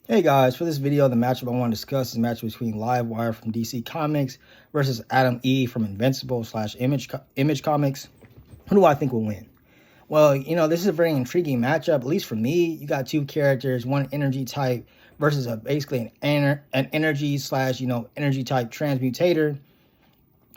Hey guys, for this video, the matchup I want to discuss is a match between Livewire from DC Comics versus Adam E from Invincible slash Image Comics. Who do I think will win? Well, this is a very intriguing matchup, at least for me. You got two characters, one energy type versus basically an energy slash, energy type transmutator.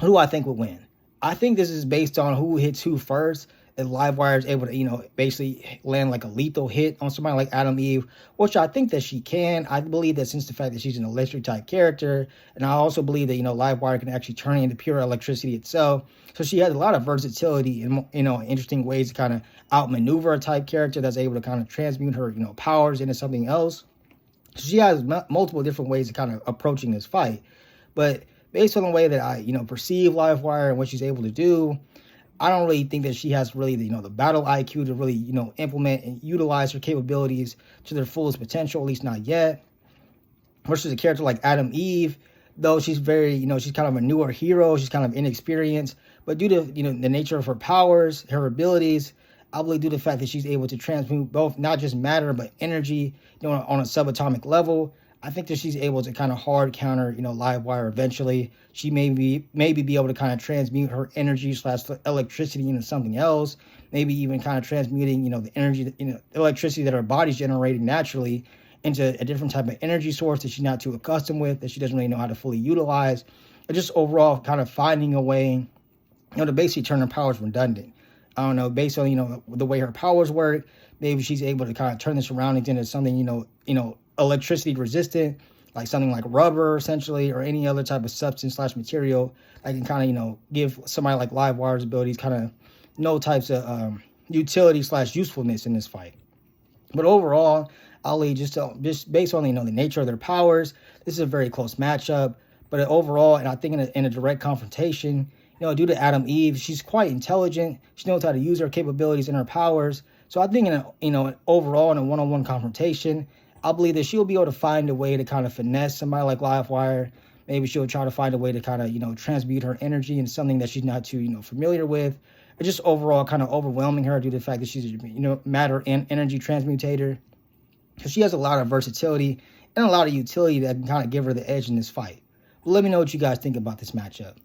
Who do I think will win? I think this is based on who hits who first. If Livewire is able to, basically land like a lethal hit on somebody like Adam Eve, which I think that she can. I believe that since the fact that she's an electric type character, and I also believe that, Livewire can actually turn into pure electricity itself. So she has a lot of versatility and, interesting ways to kind of outmaneuver a type character that's able to kind of transmute her, powers into something else. So she has multiple different ways of kind of approaching this fight. But based on the way that I, perceive Livewire and what she's able to do, I don't really think that she has really the battle IQ to really, implement and utilize her capabilities to their fullest potential, at least not yet. Versus a character like Adam Eve, though she's very, she's kind of a newer hero, she's kind of inexperienced, but due to, the nature of her powers, her abilities, I believe due to the fact that she's able to transmute both, not just matter, but energy, on a subatomic level, I think that she's able to kind of hard counter, Livewire eventually. She maybe be able to kind of transmute her energy slash electricity into something else. Maybe even kind of transmuting, the energy, electricity that her body's generating naturally into a different type of energy source that she's not too accustomed with, that she doesn't really know how to fully utilize. Or just overall kind of finding a way, to basically turn her powers redundant. I don't know, based on, the way her powers work, maybe she's able to kind of turn the surroundings into something, electricity resistant, like something like rubber essentially, or any other type of substance slash material that can kind of, give somebody like Livewire's abilities kind of no types of utility slash usefulness in this fight. But overall, Ali, just based on, the nature of their powers, this is a very close matchup. But overall, and I think in a direct confrontation, due to Adam Eve, she's quite intelligent. She knows how to use her capabilities and her powers. So I think overall in a one-on-one confrontation, I believe that she'll be able to find a way to kind of finesse somebody like Livewire. Maybe she'll try to find a way to kind of, transmute her energy into something that she's not too, familiar with. Or just overall kind of overwhelming her due to the fact that she's a, matter and energy transmutator. So she has a lot of versatility and a lot of utility that can kind of give her the edge in this fight. But let me know what you guys think about this matchup.